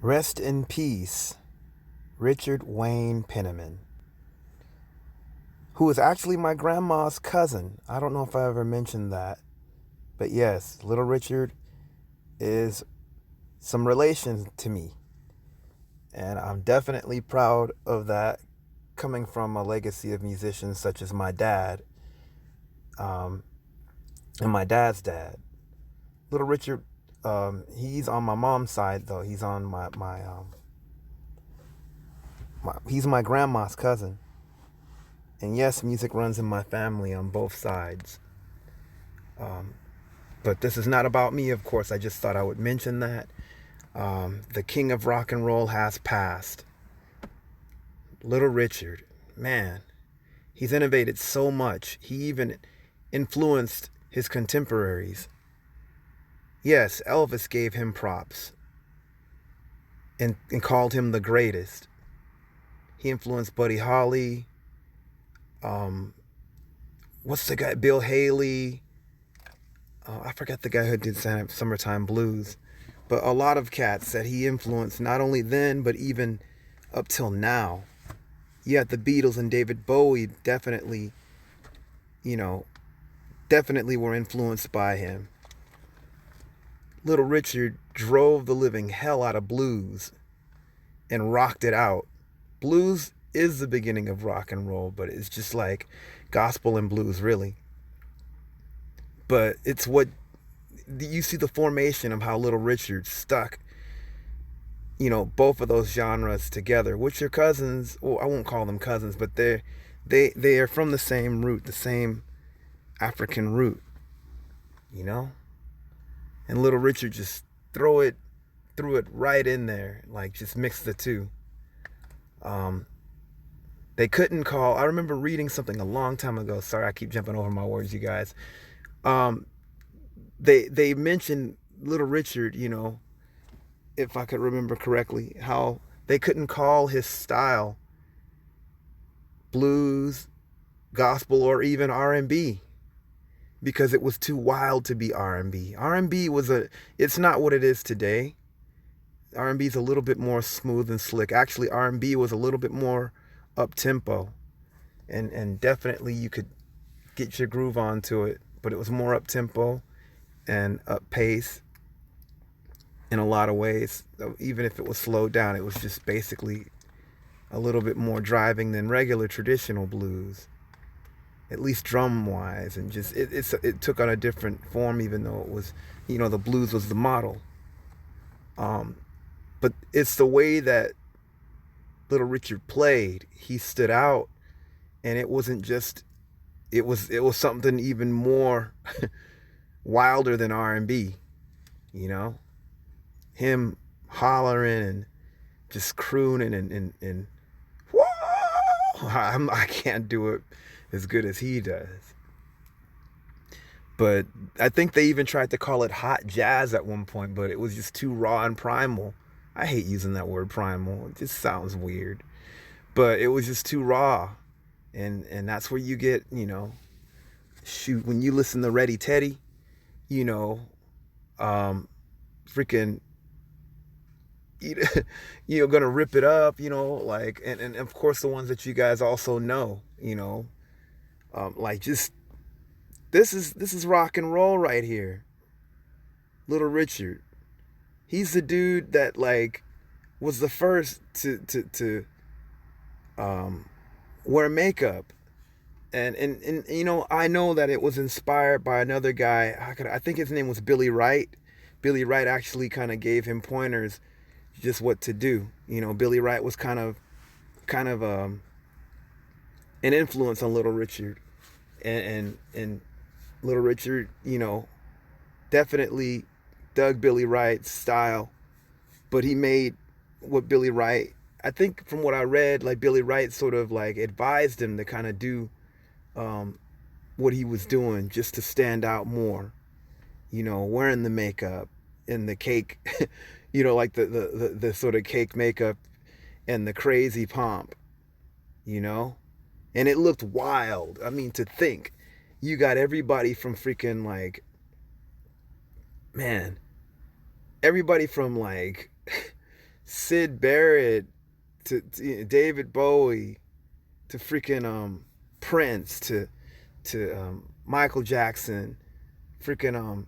Rest in peace, Richard Wayne Penniman, who is actually my grandma's cousin. I don't know if I ever mentioned that, but yes, Little Richard is some relation to me, and I'm definitely proud of that, coming from a legacy of musicians such as my dad, um, and my dad's dad. Little Richard, he's on my mom's side though. He's on he's my grandma's cousin. And yes, music runs in my family on both sides. But this is not about me, of course. I just thought I would mention that. The king of rock and roll has passed. Little Richard, man, he's innovated so much. He even influenced his contemporaries. Yes, Elvis gave him props and called him the greatest. He influenced Buddy Holly. What's the guy? Bill Haley. I forgot the guy who did Summertime Blues. But a lot of cats that he influenced, not only then, but even up till now. Yeah, the Beatles and David Bowie you know, definitely were influenced by him. Little Richard drove the living hell out of blues and rocked it out. Blues is the beginning of rock and roll, but it's just like gospel and blues, really. But it's what you see, the formation of how Little Richard stuck, both of those genres together, which are cousins. Well, I won't call them cousins, but they are from the same root, the same African root, you know. And Little Richard just threw it right in there, like just mix the two. They couldn't call. I remember reading something a long time ago. Sorry, I keep jumping over my words, you guys. Um, they mentioned Little Richard, if I could remember correctly, how they couldn't call his style blues, gospel, or even R&B because it was too wild to be R&B. R&B it's not what it is today. R&B is a little bit more smooth and slick. Actually, R&B was a little bit more up tempo, and definitely you could get your groove onto it, but it was more up tempo and up pace in a lot of ways. Even if it was slowed down, it was just basically a little bit more driving than regular traditional blues, at least drum wise, and just it took on a different form, even though it was, the blues was the model. But it's the way that Little Richard played. He stood out, and it wasn't just, it was something even more wilder than R&B, him hollering and just crooning and whoa, I can't do it as good as he does. But I think they even tried to call it hot jazz at one point, but it was just too raw and primal. I hate using that word primal. It just sounds weird. But it was just too raw. And that's where you get, shoot, when you listen to Ready Teddy, freaking, gonna rip it up, like, and of course the ones that you guys also know, like just, this is rock and roll right here. Little Richard. He's the dude that like was the first to wear makeup, and I know that it was inspired by another guy. I think his name was Billy Wright. Billy Wright actually kind of gave him pointers just what to do. Billy Wright was kind of an influence on Little Richard, and Little Richard, definitely dug Billy Wright's style, but he made what Billy Wright, I think from what I read, like Billy Wright sort of like advised him to kind of do what he was doing just to stand out more, wearing the makeup and the cake, like the sort of cake makeup and the crazy pomp, and it looked wild. I mean, to think you got everybody from freaking like, man, everybody from like Sid Barrett to David Bowie to freaking Prince to Michael Jackson, freaking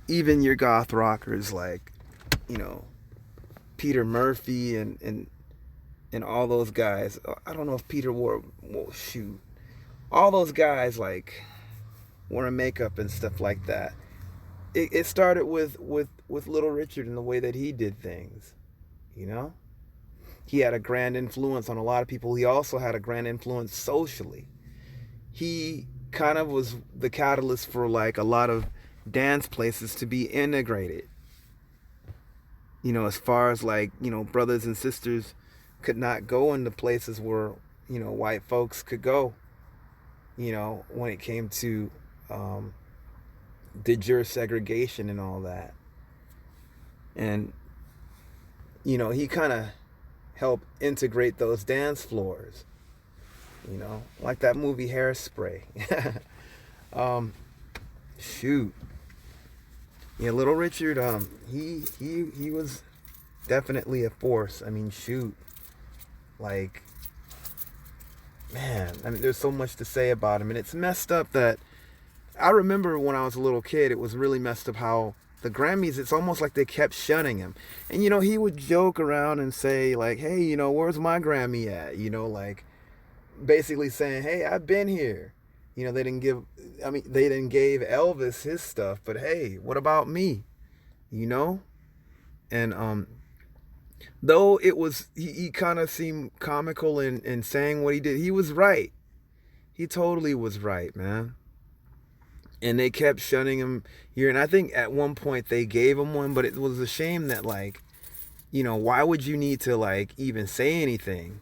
even your goth rockers like, you know, Peter Murphy and all those guys. I don't know if Peter wore, well, shoot, all those guys like wearing makeup and stuff like that. It started with Little Richard and the way that he did things. You know, he had a grand influence on a lot of people. He also had a grand influence socially. He kind of was the catalyst for like a lot of dance places to be integrated. You know, as far as like, you know, brothers and sisters could not go into places where, you know, white folks could go, you know, when it came to de jure segregation and all that. And, you know, he kind of helped integrate those dance floors, you know, like that movie Hairspray. um, shoot. Yeah, Little Richard, he was definitely a force. I mean, shoot. Like, man, I mean, there's so much to say about him. And it's messed up that I remember when I was a little kid, it was really messed up how the Grammys, it's almost like they kept shunning him. And, you know, he would joke around and say, like, hey, you know, where's my Grammy at? You know, like, basically saying, hey, I've been here. You know, they didn't give, I mean, they didn't give Elvis his stuff, but hey, what about me? You know? And, though it was, he kind of seemed comical in saying what he did, he was right. He totally was right, man. And they kept shunning him here. And I think at one point they gave him one, but it was a shame that, like, you know, why would you need to, like, even say anything?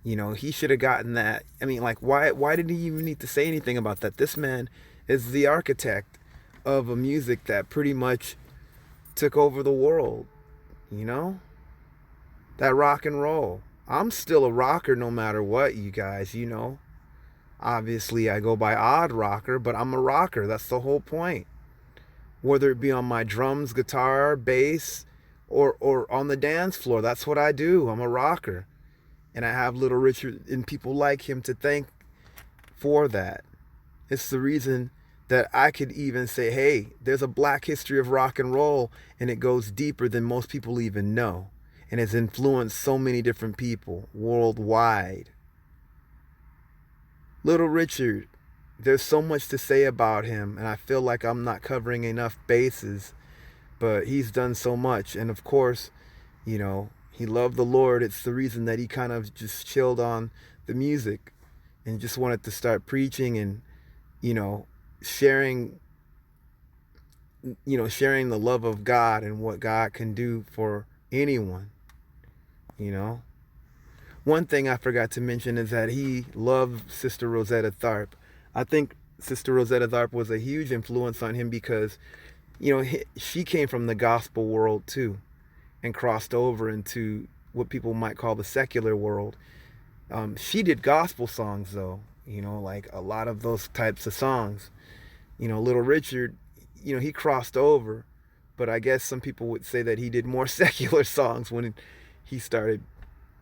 You know, he should have gotten that. I mean, like, why did he even need to say anything about that? This man is the architect of a music that pretty much took over the world, you know? That rock and roll. I'm still a rocker no matter what, you guys, you know. Obviously, I go by odd rocker, but I'm a rocker. That's the whole point. Whether it be on my drums, guitar, bass, or on the dance floor, that's what I do. I'm a rocker. And I have Little Richard and people like him to thank for that. It's the reason that I could even say, hey, there's a black history of rock and roll, and it goes deeper than most people even know. And has influenced so many different people worldwide. Little Richard, there's so much to say about him, and I feel like I'm not covering enough bases, but he's done so much. And of course, you know, he loved the Lord. It's the reason that he kind of just chilled on the music and just wanted to start preaching and, you know, sharing the love of God and what God can do for anyone, you know. One thing I forgot to mention is that he loved Sister Rosetta Tharpe. I think Sister Rosetta Tharpe was a huge influence on him because, you know, she came from the gospel world too and crossed over into what people might call the secular world. She did gospel songs though, you know, like a lot of those types of songs. You know, Little Richard, you know, he crossed over, but I guess some people would say that he did more secular songs when he started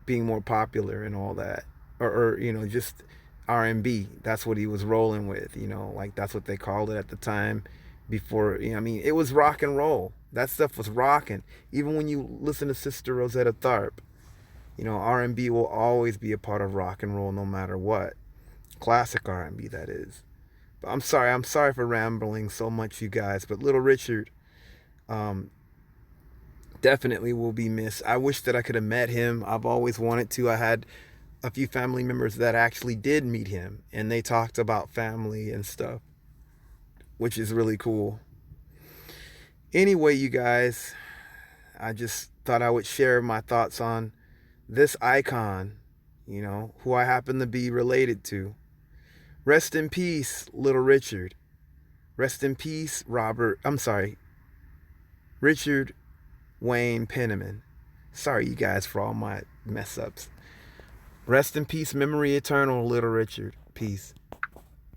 being more popular and all that, or you know, just R&B. That's what he was rolling with, you know, like that's what they called it at the time. Before, you know, I mean, it was rock and roll. That stuff was rocking. Even when you listen to Sister Rosetta Tharpe, you know, R&B will always be a part of rock and roll no matter what. Classic R&B, that is. But I'm sorry for rambling so much, you guys, but Little Richard, um, definitely will be missed. I wish that I could have met him. I've always wanted to. I had a few family members that actually did meet him, and they talked about family and stuff, which is really cool. Anyway, you guys, I just thought I would share my thoughts on this icon, you know, who I happen to be related to. Rest in peace, Little Richard. Rest in peace, Richard Wayne Penniman. Sorry, you guys, for all my mess ups. Rest in peace, memory eternal, Little Richard. Peace.